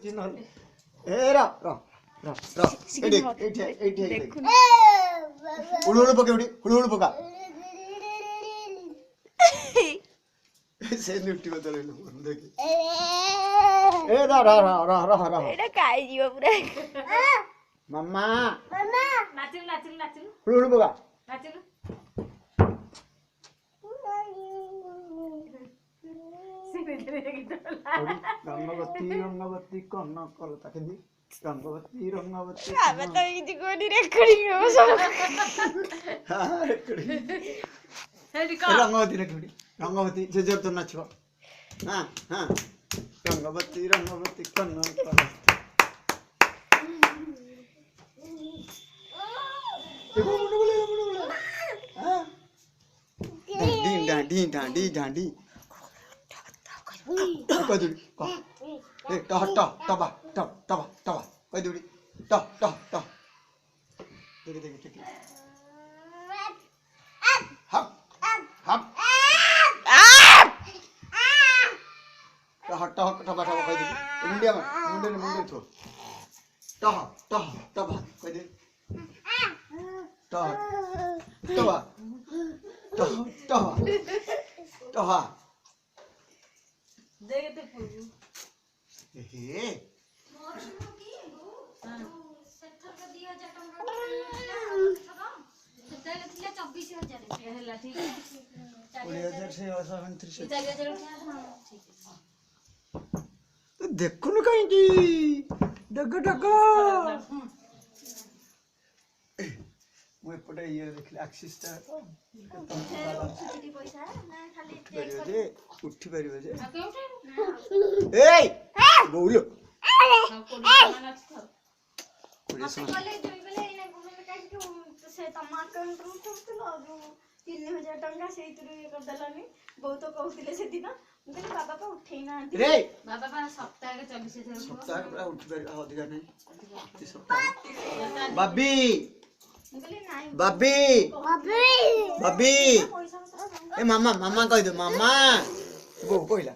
କରୁଛି ନହେଲେ ଏ ର ର ର ର ଏଠି ଏଠି ଏଠି ଏଠି ହୁଳୁ ହୁଳୁ ପକା ଏଠି ହୁଳୁ ହୁଳୁ ପକା ସେ ନିଉଟିବ ତଳେ ଦେଖି ଏ ର ର ର ର ର ର ଏଟା କାଇ ଯିବ ପୁରା ମାମା ମାମା ନାଚିଲୁ ନାଚିଲୁ ନାଚିଲୁ ହୁଳୁ ହୁଳୁ ପକା ନାଚିଲୁ ରଙ୍ଗବତୀ କନ କଲତା କେନ୍ତି ରଙ୍ଗବତୀ ଆମେ ତ କିଛି କୋନି ରେକର୍ଡିଂ ହବ ସବୁ ରଙ୍ଗବତୀ ରେକର୍ଡିଂ ରଙ୍ଗବତୀ ଯେ ଜୋର ତ ନାଚିବ ହଁ ହଁ ରଙ୍ଗବତୀ କନ କଲତା ढांडी ढांडी ढांडी कोई दूरी ए ट ट टबा टब टबा टबा कोई दूरी ट ट ट देखी देखी देखी हप हप ट ट टबा टबा कोई दूरी मुंडिया में मुंडे थो ट ट टबा कोई दूरी ट टबा टहा देख ते पूजू हे मोर सुनो की सेथर का 2000 टका सेथर थिला 24000 हेला ठीक 20000 से 29 4000 तो देखुनु कहीं की डग डग ମୁଁ ଏପଟେ ଇଏ ଦେଖିଲି ଆକ୍ସିସ୍ ଟା पैसा ना खाली ଉଠି ପାରିବ ଯେ आ केउठे ଏଇ ବୋଉଲୋ मते कहले जोई बेले इना गुमे काई कि से तम अकाउंट रू खोलतलो जो 3000 टका सेइतरु ये कर देलानी बहुत कहउतिले से दिन ମୁଁ କହିଲି ବାବା ପା ଉଠେଇ ନାହାନ୍ତି रे बाबा पा सप्ताह के 24000 ସପ୍ତାହ ପୁରା ଉଠି ପାରିବ ଅଧିକା ନାହିଁ ପ୍ରତି ସପ୍ତାହ ବାବି ମୁଁ କହିଲି ନାଇଁ ବାବି ବାବି ପଇସା ପତ୍ର ए मामा मामा कह दो मामा वो कहला